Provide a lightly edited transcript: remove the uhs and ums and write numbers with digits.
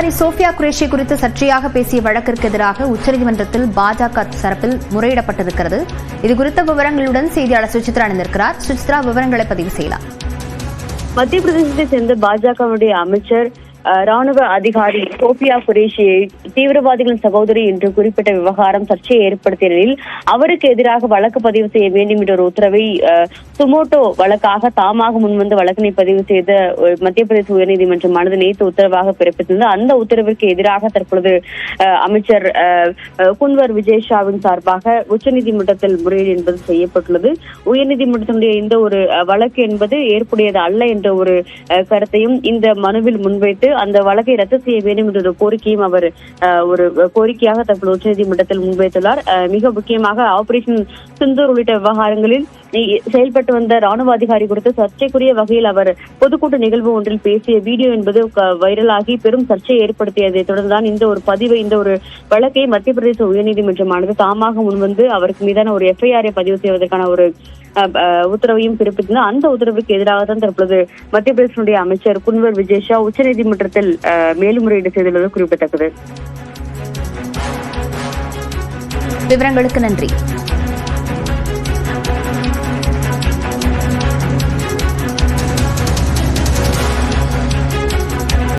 அதிகாரி சோஃபியா குரேஷி குறித்து சர்ச்சையாக பேசிய வழக்கிற்கு எதிராக உச்சநீதிமன்றத்தில் பாஜக தரப்பில் முறையிடப்பட்டிருக்கிறது. இதுகுறித்த விவரங்களுடன் செய்தியாளர் சுசித்ரா இணைந்திருக்கிறார். சுசித்ரா, விவரங்களை பதிவு செய்யலாம். மத்திய பிரதேசத்தை சேர்ந்த பாஜகவுடைய அமைச்சர் ராணுவ அதிகாரி சோஃபியா குரேஷியை தீவிரவாதிகளின் சகோதரி என்று குறிப்பிட்ட விவகாரம் சர்ச்சையை ஏற்படுத்திய நிலையில் அவருக்கு எதிராக வழக்கு பதிவு செய்ய வேண்டும் என்ற ஒரு உத்தரவை சுமோட்டோ வழக்காக தாமாக முன்வந்து வழக்கினை பதிவு செய்த மத்திய பிரதேச உயர்நீதிமன்றமானது நேற்று உத்தரவாக பிறப்பித்திருந்தது. அந்த உத்தரவிற்கு எதிராக தற்பொழுது அமைச்சர் குன்வர் விஜய் ஷாவின் சார்பாக உச்சநீதிமன்றத்தில் முறையீடு என்பது செய்யப்பட்டுள்ளது. உயர்நீதிமன்றத்தினுடைய இந்த ஒரு வழக்கு என்பது ஏற்புடையது அல்ல என்ற ஒரு கருத்தையும் இந்த மனுவில் முன்வைத்து அந்த வழக்கை ரத்து செய்ய வேண்டும் என்ற ஒரு கோரிக்கையும் அவர் ஒரு கோரிக்கையாக தற்போது உச்சநீதிமன்றத்தில் முன்வைத்துள்ளார். மிக முக்கியமாக ஆபரேஷன் சிந்தூர் உள்ளிட்ட விவகாரங்களில் செயல்பட்டு வந்த ராணுவ அதிகாரி குறித்து சர்ச்சைக்குரிய வகையில் அவர் பொதுக்கூட்ட நிகழ்வு ஒன்றில் பேசிய வீடியோ என்பது வைரலாகி பெரும் சர்ச்சையை ஏற்படுத்தியதை தொடர்ந்துதான் இந்த ஒரு பதிவை இந்த ஒரு வழக்கை மத்திய பிரதேச உயர்நீதிமன்றமானது தாமாக முன்வந்து அவருக்கு மீதான ஒரு எஃப்ஐஆரை பதிவு செய்வதற்கான ஒரு உத்தரவையும் பிறப்பித்திருந்தார். அந்த உத்தரவுக்கு எதிராக தான் தற்பொழுது மத்திய பிரதேசனுடைய அமைச்சர் குன்வர் விஜய் ஷா உச்சநீதிமன்றத்தில் மேல்முறையீடு செய்துள்ளது குறிப்பிடத்தக்கது. விவரங்களுக்கு நன்றி.